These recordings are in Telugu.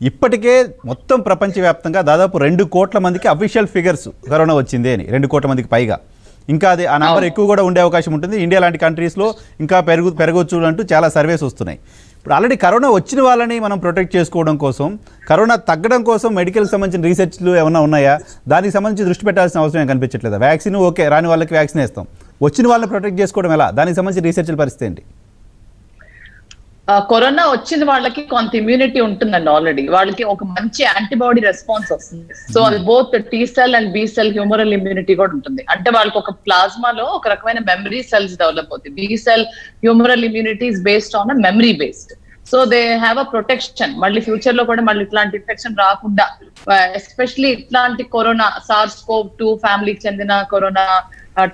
ఇప్పటికే మొత్తం ప్రపంచవ్యాప్తంగా దాదాపు 2 కోట్ల మందికి అఫీషియల్ ఫిగర్స్ కరోనా వచ్చింది అని, 2 కోట్ల మందికి పైగా. ఇంకా అది ఆ నెంబర్ ఎక్కువ కూడా ఉండే అవకాశం ఉంటుంది. ఇండియా లాంటి కంట్రీస్లో ఇంకా పెరగొచ్చు అంటూ చాలా సర్వేస్ వస్తున్నాయి. ఇప్పుడు ఆల్రెడీ కరోనా వచ్చిన వాళ్ళని మనం ప్రొటెక్ట్ చేసుకోవడం కోసం, కరోనా తగ్గడం కోసం మెడికల్కి సంబంధించిన రీసెర్చ్లు ఏమైనా ఉన్నాయా? దానికి సంబంధించి దృష్టి పెట్టాల్సిన అవసరం ఏం కనిపించట్లేదా? వ్యాక్సిన్ ఓకే, రాని వాళ్ళకి వ్యాక్సిన్ వేస్తాం, వచ్చిన వాళ్ళని ప్రొటెక్ట్ చేసుకోవడం ఎలా? దానికి సంబంధించిన రీసెర్చ్ల పరిస్థితి ఏంటి? కరోనా వచ్చిన వాళ్ళకి కొంత ఇమ్యూనిటీ ఉంటుందండి. ఆల్రెడీ వాళ్ళకి ఒక మంచి యాంటీబాడీ రెస్పాన్స్ వస్తుంది. సో అది both T cell and B cell humoral immunity కూడా ఉంటుంది. అంటే వాళ్ళకి ఒక ప్లాస్మాలో ఒక రకమైన మెమరీ సెల్స్ డెవలప్ అవుతాయి. B cell humoral immunity is based on memory based. So they have a protection. మళ్ళీ ఫ్యూచర్ లో కూడా మళ్ళీ ఇట్లాంటి ఇన్ఫెక్షన్ రాకుండా, ఎస్పెషల్లీ ఇట్లాంటి కరోనా SARS-CoV-2 ఫ్యామిలీకి చెందిన కరోనా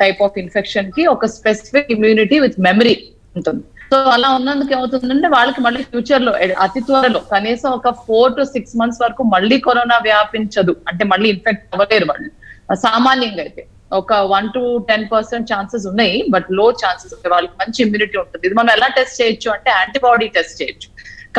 టైప్ ఆఫ్ ఇన్ఫెక్షన్ కి ఒక స్పెసిఫిక్ ఇమ్యూనిటీ విత్ మెమరీ ఉంటుంది. సో అలా ఉన్నందుకు ఏమవుతుందంటే వాళ్ళకి మళ్ళీ ఫ్యూచర్ లో అతి త్వరలో కనీసం ఒక 4 to 6 months వరకు మళ్ళీ కరోనా వ్యాపించదు. అంటే మళ్ళీ ఇన్ఫెక్ట్ అవ్వలేరు వాళ్ళు. సామాన్యంగా అయితే ఒక 1 to 10% ఛాన్సెస్ ఉన్నాయి, బట్ లో ఛాన్సెస్ ఉంటాయి. వాళ్ళకి మంచి ఇమ్యూనిటీ ఉంటుంది. ఇది మనం ఎలా టెస్ట్ చేయొచ్చు అంటే యాంటీబాడీ టెస్ట్ చేయొచ్చు.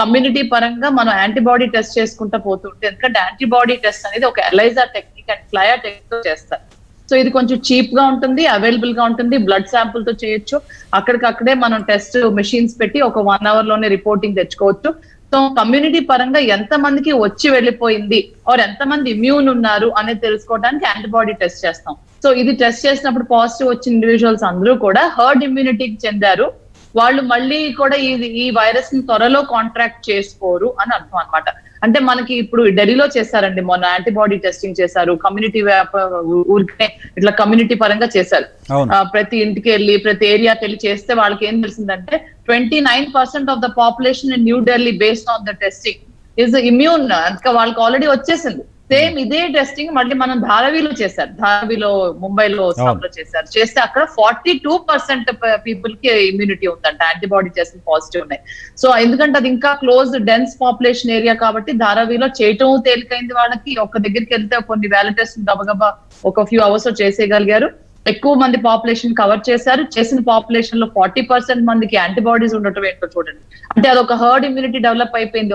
కమ్యూనిటీ పరంగా మనం యాంటీబాడీ టెస్ట్ చేసుకుంటా పోతుంటే, ఎందుకంటే యాంటీబాడీ టెస్ట్ అనేది ఒక Elijah technique and flyer technique తో చేస్తారు. సో ఇది కొంచెం చీప్ గా ఉంటుంది, అవైలబుల్ గా ఉంటుంది, బ్లడ్ శాంపుల్ తో చేయొచ్చు. అక్కడికక్కడే మనం టెస్ట్ మెషిన్స్ పెట్టి ఒక 1 hour లోనే రిపోర్టింగ్ తెచ్చుకోవచ్చు. సో కమ్యూనిటీ పరంగా ఎంత మందికి వచ్చి వెళ్ళిపోయింది ఆర్ ఎంత మంది ఇమ్యూన్ ఉన్నారు అనేది తెలుసుకోవడానికి యాంటీబాడీ టెస్ట్ చేస్తాం. సో ఇది టెస్ట్ చేసినప్పుడు పాజిటివ్ వచ్చిన ఇండివిజువల్స్ అందరూ కూడా హర్డ్ ఇమ్యూనిటీకి చెందారు, వాళ్ళు మళ్ళీ కూడా ఈ వైరస్ ని త్వరలో కాంట్రాక్ట్ చేసుకోరు అని అర్థం అనమాట. అంటే మనకి ఇప్పుడు ఢిల్లీలో చేశారండి, మొన్న యాంటీబాడీ టెస్టింగ్ చేశారు. కమ్యూనిటీ ఊరికే ఇట్లా కమ్యూనిటీ పరంగా చేశారు. ప్రతి ఇంటికి వెళ్ళి ప్రతి ఏరియాకి వెళ్ళి చేస్తే వాళ్ళకి ఏం తెలిసిందంటే 29% of the population in new Delhi based on the testing is immune. అందుకే వాళ్ళకి ఆల్రెడీ వచ్చేసింది. సేమ్ ఇదే టెస్టింగ్ మళ్ళీ మనం ధారావిలో చేశారు. ధారావిలో ముంబైలో చేశారు. చేస్తే అక్కడ 42% పీపుల్ కి ఇమ్యూనిటీ ఉందంట, యాంటీబాడీ టెస్ట్ పాజిటివ్ ఉన్నాయి. సో ఎందుకంటే అది ఇంకా క్లోజ్ డెన్స్ పాపులేషన్ ఏరియా కాబట్టి ధారావిలో చేయటం తేలికైంది వాళ్ళకి. ఒక దగ్గరికి వెళ్తే కొన్ని వేల టెస్ట్ గబగబా ఒక ఫ్యూ అవర్స్ లో చేసేయగలిగారు. ఎక్కువ మంది పాపులేషన్ కవర్ చేశారు. చేసిన పాపులేషన్ లో 40% మందికి యాంటీబాడీస్ ఉండటం ఏంటో చూడండి. అంటే అదొక హర్డ్ ఇమ్యూనిటీ డెవలప్ అయిపోయింది.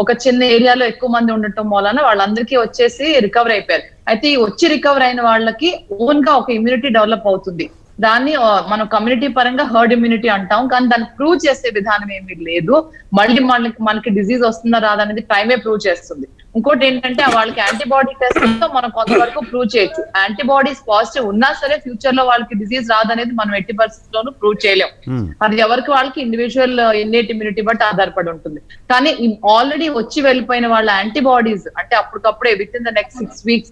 ఒక చిన్న ఏరియాలో ఎక్కువ మంది ఉండటం వలన వాళ్ళందరికీ వచ్చేసి రికవర్ అయిపోయారు. అయితే ఈ వచ్చి రికవర్ అయిన వాళ్ళకి ఓన్ గా ఒక ఇమ్యూనిటీ డెవలప్ అవుతుంది. దాన్ని మనం కమ్యూనిటీ పరంగా హర్డ్ ఇమ్యూనిటీ అంటాం, కానీ దాన్ని ప్రూవ్ చేసే విధానం ఏమీ లేదు. మళ్ళీ మనకి డిజీజ్ వస్తుందా రాదా అనేది టైమే ప్రూవ్ చేస్తుంది. ఇంకోటి ఏంటంటే వాళ్ళకి యాంటీబాడీ టెస్ట్ తో మనం కొంతవరకు ప్రూవ్ చేయొచ్చు. యాంటీబాడీస్ పాజిటివ్ ఉన్నా సరే ఫ్యూచర్ లో వాళ్ళకి డిజీజ్ రాదనేది మనం ఎట్టి పరిస్థితుల్లోనూ ప్రూవ్ చేయలేం. అది ఎవరికి వాళ్ళకి ఇండివిజువల్ ఇన్నేట్ ఇమ్యూనిటీ బట్టి ఆధారపడి ఉంటుంది. కానీ ఆల్రెడీ వచ్చి వెళ్ళిపోయిన వాళ్ళ యాంటీబాడీస్ అంటే అప్పటికప్పుడే within the next 6 weeks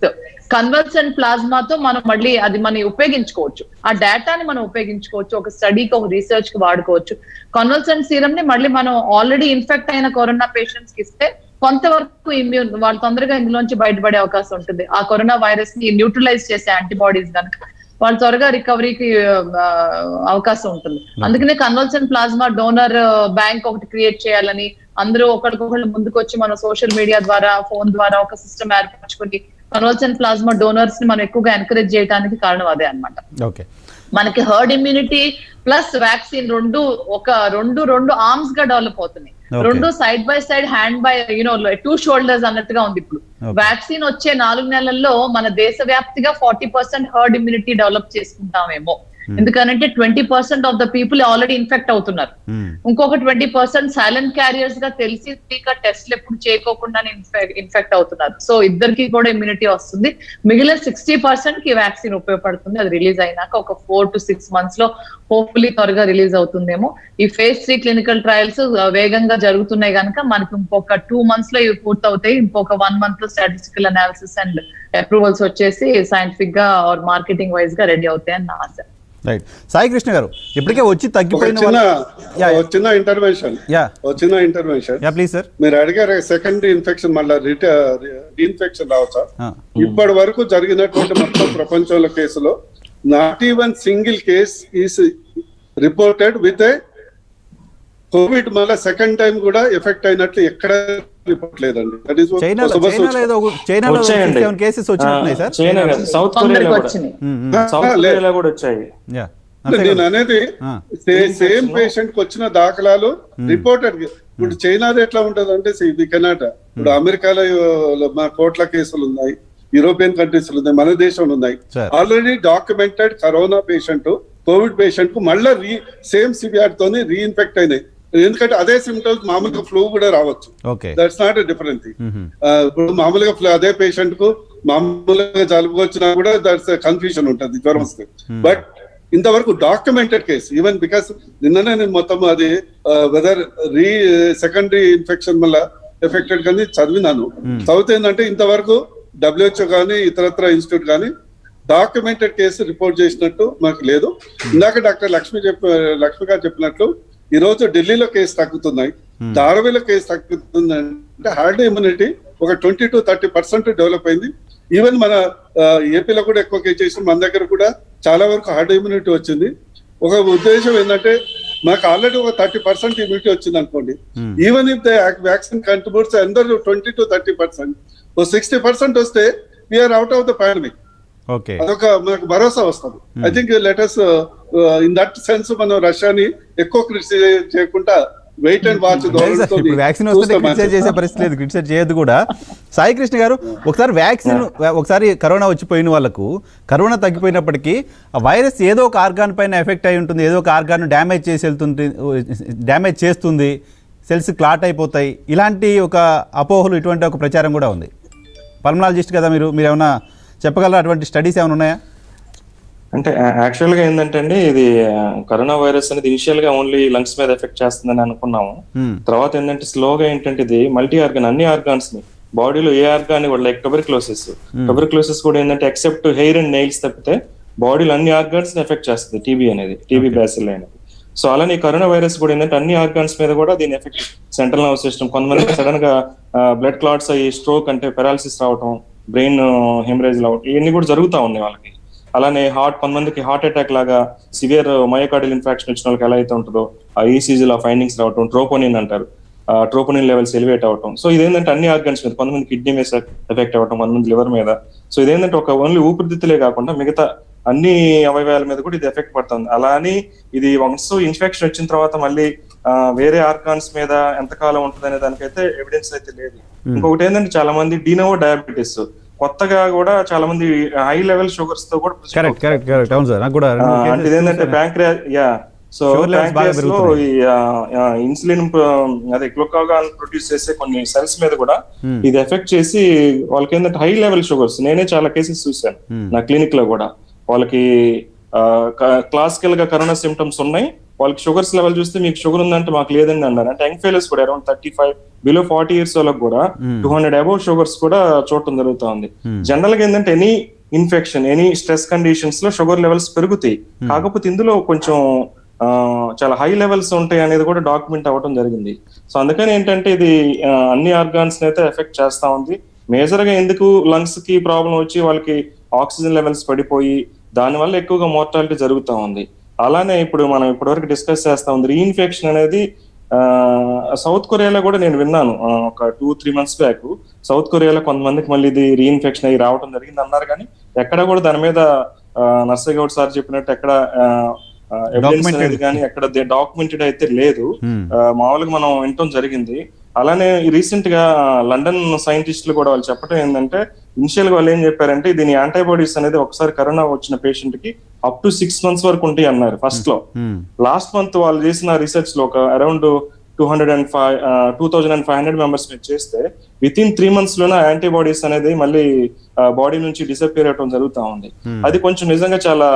convalescent ప్లాస్మాతో మనం మళ్ళీ అది మనం ఉపయోగించుకోవచ్చు. ఆ డేటాని మనం ఉపయోగించుకోవచ్చు, ఒక స్టడీకి ఒక రీసెర్చ్ కి వాడుకోవచ్చు. కన్వల్సెంట్ సీరం ని మళ్ళీ మనం ఆల్రెడీ ఇన్ఫెక్ట్ అయిన కరోనా పేషెంట్స్ కి ఇస్తే కొంతవరకు ఇమ్యూన్ వాళ్ళు తొందరగా ఇందులోంచి బయటపడే అవకాశం ఉంటుంది. ఆ కరోనా వైరస్ ని న్యూట్రలైజ్ చేసే యాంటీబాడీస్ కనుక వాళ్ళు త్వరగా రికవరీకి అవకాశం ఉంటుంది. అందుకనే కన్వల్సెంట్ ప్లాస్మా డోనర్ బ్యాంక్ ఒకటి క్రియేట్ చేయాలని అందరూ ఒకరికొకళ్ళు ముందుకు వచ్చి మన సోషల్ మీడియా ద్వారా ఫోన్ ద్వారా ఒక సిస్టమ్ ఏర్పరచుకుని కన్వల్సెంట్ ప్లాస్మా డోనర్స్ ని మనం ఎక్కువగా ఎంకరేజ్ చేయడానికి కారణం అదే అనమాట. మనకి హర్డ్ ఇమ్యూనిటీ ప్లస్ వ్యాక్సిన్ రెండు ఆర్మ్స్ గా డెవలప్ అవుతున్నాయి. రెండు side by side, hand by 2 shoulders అన్నట్టుగా ఉంది. ఇప్పుడు వ్యాక్సిన్ వచ్చే 4 నెలల్లో మన దేశవ్యాప్తిగా 40% హర్డ్ ఇమ్యూనిటీ డెవలప్ చేసుకుంటామేమో. ఎందుకనంటే 20% of the people already infect అవుతున్నారు. ఇంకొక 20% సైలెంట్ క్యారియర్స్ గా తెలిసి టెస్ట్లు ఎప్పుడు చేయకోకుండా ఇన్ఫెక్ట్ అవుతున్నారు. సో ఇద్దరికి కూడా ఇమ్యూనిటీ వస్తుంది. మిగిలిన 60% కి వ్యాక్సిన్ ఉపయోగపడుతుంది. అది రిలీజ్ అయినాక ఒక 4 to 6 months లో హోప్ఫుల్లీ త్వరగా రిలీజ్ అవుతుందేమో. ఈ phase 3 క్లినికల్ ట్రయల్స్ వేగంగా జరుగుతున్నాయి కనుక మనకి ఇంకొక 2 months లో ఇవి పూర్తవుతాయి. ఇంకొక 1 month లో స్టాటిస్టికల్ అనాలిసిస్ అండ్ అప్రూవల్స్ వచ్చేసి సైంటిఫిక్ గా ఆర్ మార్కెటింగ్ వైజ్ గా రెడీ అవుతాయి అని నా ఆశ. రైట్. సాయి కృష్ణ గారు, ఇప్పటికే వచ్చి తగ్గిపోయిన చిన్న ఇంటర్వెన్షన్ ప్లీజ్ సార్. మీరు అడిగారు సెకండరీ ఇన్ఫెక్షన్ మళ్ళీ రీఇన్ఫెక్షన్ రావచ్చా? ఇప్పటి వరకు జరిగినటువంటి మొత్తం ప్రపంచంలో కేసులో not even single case is reported with a Covid మళ్ళీ సెకండ్ టైం కూడా ఎఫెక్ట్ అయినట్లు ఎక్కడ రిపోర్ట్ లేదండి. నేను అనేది సేమ్ పేషెంట్ కి వచ్చిన దాఖలాలు రిపోర్టెడ్ ఇప్పుడు చైనాది ఎట్లా ఉంటది అంటే వి కెనాట్. ఇప్పుడు అమెరికాలో మన కోట్ల కేసులు ఉన్నాయి, యూరోపియన్ కంట్రీస్ ఉన్నాయి, మన దేశంలో ఉన్నాయి. Already documented corona patient, Covid patient కు మళ్ళీ సేమ్ సివియారిటీ తోని రీఇన్ఫెక్ట్ అయినాయి. ఎందుకంటే అదే సిమ్టమ్స్ మామూలుగా ఫ్లూ కూడా రావచ్చు. That's not a different thing. ఇప్పుడు మామూలుగా అదే పేషెంట్ కు మామూలుగా జలుబు వచ్చినా కూడా దట్స్ కన్ఫ్యూజన్ ఉంటుంది, జ్వరం వస్తుంది. బట్ ఇంతవరకు డాక్యుమెంటెడ్ కేసు, ఈవెన్ బికాస్ నిన్ననే నేను మొత్తం అది వెదర్ సెకండరీ ఇన్ఫెక్షన్ వల్ల ఎఫెక్టెడ్ కానీ చదివినాను. చదివితే ఏంటంటే ఇంతవరకు WHO కానీ ఇతరత్ర ఇన్స్టిట్యూట్ కానీ డాక్యుమెంటెడ్ కేసు రిపోర్ట్ చేసినట్టు మాకు లేదు. ఇందాక డాక్టర్ లక్ష్మి గారు చెప్పినట్లు ఈ రోజు ఢిల్లీలో కేసు తగ్గుతున్నాయి, ధారావిలో కేసు తగ్గుతుంది. అంటే హార్డ్ ఇమ్యూనిటీ ఒక 20 to 30% డెవలప్ అయింది. ఈవెన్ మన ఏపీలో కూడా ఎక్కువ కేసు చేసిన, మన దగ్గర కూడా చాలా వరకు హార్డ్ ఇమ్యూనిటీ వచ్చింది. ఒక ఉద్దేశం ఏంటంటే మనకు ఆల్రెడీ ఒక 30% ఇమ్యూనిటీ వచ్చింది అనుకోండి. Even if the vaccine contributes అందరూ 20 to 30%, 60% వస్తే we're out of the pandemic. అదొక మనకు భరోసా వస్తుంది. I think letters in that sense మనం రష్యాని ఎక్కువ క్రిటిసైజ్ చేయకుండా వెయిట్ అండ్ వాచ్. వ్యాక్సిన్ వస్తే క్రిటిసైజ్ చేసే పరిస్థితి లేదు, క్రిటిసైజ్ చేయదు కూడా. సాయి కృష్ణ గారు, ఒకసారి కరోనా వచ్చిపోయిన వాళ్ళకు కరోనా తగ్గిపోయినప్పటికీ ఆ వైరస్ ఏదో ఒక ఆర్గాన్ పైన ఎఫెక్ట్ అయి ఉంటుంది, ఏదో ఒక ఆర్గాన్ డ్యామేజ్ చేస్తుంది, సెల్స్ క్లాట్ అయిపోతాయి, ఇలాంటి ఒక అపోహలు, ఇటువంటి ఒక ప్రచారం కూడా ఉంది. పల్మనాలజిస్ట్ కదా మీరు ఏమైనా చెప్పగలరా? అటువంటి స్టడీస్ ఏమైనా ఉన్నాయా? అంటే యాక్చువల్ గా ఏంటంటే అండి, ఇది కరోనా వైరస్ అనేది ఇనిషియల్ గా ఓన్లీ లంగ్స్ మీద ఎఫెక్ట్ చేస్తుందని అనుకున్నాము. తర్వాత ఏంటంటే స్లోగా ఏంటంటే ఇది మల్టీ ఆర్గాన్, అన్ని ఆర్గాన్స్ ని, బాడీలో ఏ ఆర్గాన్ కూడా, లైక్ ట్యూబర్క్లోసిస్ కూడా ఏంటంటే ఎక్సెప్ట్ హెయిర్ అండ్ నెయిల్స్ తప్పితే బాడీలో అన్ని ఆర్గాన్స్ ని ఎఫెక్ట్ చేస్తుంది టీబీ బ్యాసిల్ అనేది. సో అలానే కరోనా వైరస్ కూడా ఏంటంటే అన్ని ఆర్గాన్స్ మీద కూడా దీని ఎఫెక్ట్, సెంట్రల్ నర్వస్ సిస్టమ్, కొంతమంది సడన్ గా బ్లడ్ క్లాట్స్ అయ్యి స్ట్రోక్ అంటే పెరాలసిస్ రావటం, బ్రెయిన్ హెమరేజ్ రావటం, ఇవన్నీ కూడా జరుగుతూ ఉన్నాయి వాళ్ళకి. అలానే కొంతమందికి హార్ట్ అటాక్ లాగా సివియర్ మయోకార్డియల్ ఇన్ఫెక్షన్ వచ్చిన వాళ్ళకి ఎలా అయితే ఉంటుందో ఆ ఈసీజీలో ఫైండింగ్స్ రావటం, ట్రోపోనిన్ అంటారు, ట్రోపోనిన్ లెవెల్స్ ఎలివేట్ అవటం. సో ఇదేంటంటే అన్ని ఆర్గన్స్ మీద, కొంతమంది కిడ్నీ మీద ఎఫెక్ట్ అవ్వటం, కొంతమంది లివర్ మీద. సో ఇదేంటంటే ఒక ఓన్లీ ఊపిరితిత్తులే కాకుండా మిగతా అన్ని అవయవాల మీద కూడా ఇది ఎఫెక్ట్ పడుతుంది. అలా అని ఇది వన్స్ ఇన్ఫెక్షన్ వచ్చిన తర్వాత మళ్ళీ వేరే ఆర్గాన్స్ మీద ఎంతకాలం ఉంటుంది అనే దానికైతే ఎవిడెన్స్ అయితే లేదు. ఇంకొకటి ఏంటంటే చాలా మంది డీనోవో డయాబెటీస్, కొత్తగా కూడా చాలా మంది హై లెవెల్ షుగర్స్ తో కూడా ఇదేంటంటే సో ప్యాంక్రియాస్ లో ఈ ఇన్సులిన్ అదే గ్లూకాగాన్ ప్రొడ్యూస్ చేసే కొన్ని సెల్స్ మీద కూడా ఇది ఎఫెక్ట్ చేసి వాళ్ళకి ఏంటంటే హై లెవెల్ షుగర్స్, నేనే చాలా కేసెస్ చూశాను నా క్లినిక్ లో కూడా. వాళ్ళకి క్లాసికల్ గా కరోనా సిమ్టమ్స్ ఉన్నాయి, వాళ్ళకి షుగర్స్ లెవెల్ చూస్తే మీకు షుగర్ ఉందంటే మాకు లేదండి అన్నారు. అంటే యంగ్ ఫెయిలర్స్ కూడా అరౌండ్ 35 బిలో 40 years వాళ్ళకి కూడా 200 అబౌవ్ షుగర్స్ కూడా చూడటం జరుగుతా ఉంది. జనరల్ గా ఏంటంటే any infection, any stress conditions లో షుగర్ లెవెల్స్ పెరుగుతాయి. కాకపోతే ఇందులో కొంచెం చాలా హై లెవెల్స్ ఉంటాయి అనేది కూడా డాక్యుమెంట్ అవ్వడం జరిగింది. సో అందుకని ఏంటంటే ఇది అన్ని ఆర్గాన్స్ అయితే ఎఫెక్ట్ చేస్తా ఉంది. మేజర్ గా ఎందుకు లంగ్స్ కి ప్రాబ్లం వచ్చి వాళ్ళకి ఆక్సిజన్ లెవెల్స్ పడిపోయి దానివల్ల ఎక్కువగా మోర్టాలిటీ జరుగుతూ ఉంది. అలానే ఇప్పుడు మనం ఇప్పటివరకు డిస్కస్ చేస్తా ఉంది రీఇన్ఫెక్షన్ అనేది. సౌత్ కొరియాలో కూడా నేను విన్నాను ఒక 2-3 months బ్యాక్, సౌత్ కొరియాలో కొంతమందికి మళ్ళీ ఇది రీఇన్ఫెక్షన్ అయ్యి రావడం జరిగింది అన్నారు. కానీ ఎక్కడ కూడా దాని మీద నర్సయ్య గౌడ్ సార్ చెప్పినట్టు ఎక్కడ ఎవిడెన్స్ అనేది కానీ ఎక్కడ డాక్యుమెంటెడ్ అయితే లేదు. మామూలుగా మనం వినటం జరిగింది. అలానే రీసెంట్ గా లండన్ సైంటిస్టులు కూడా వాళ్ళు చెప్పడం ఏంటంటే, ఇనిషియల్ గా వాళ్ళు ఏం చెప్పారంటే దీని యాంటీబాడీస్ అనేది ఒకసారి కరోనా వచ్చిన పేషెంట్ కి అప్ టు 6 months వరకు ఉంటాయి అన్నారు ఫస్ట్ లో. లాస్ట్ మంత్ వాళ్ళు చేసిన రీసెర్చ్ లో ఒక అరౌండ్ 2,500 మెంబర్స్ మీద చేస్తే విత్ ఇన్ 3 months లోనే యాంటీబాడీస్ అనేది మళ్ళీ బాడీ నుంచి డిసపియర్ అవడం జరుగుతూ ఉంది. అది కొంచెం నిజంగా చాలా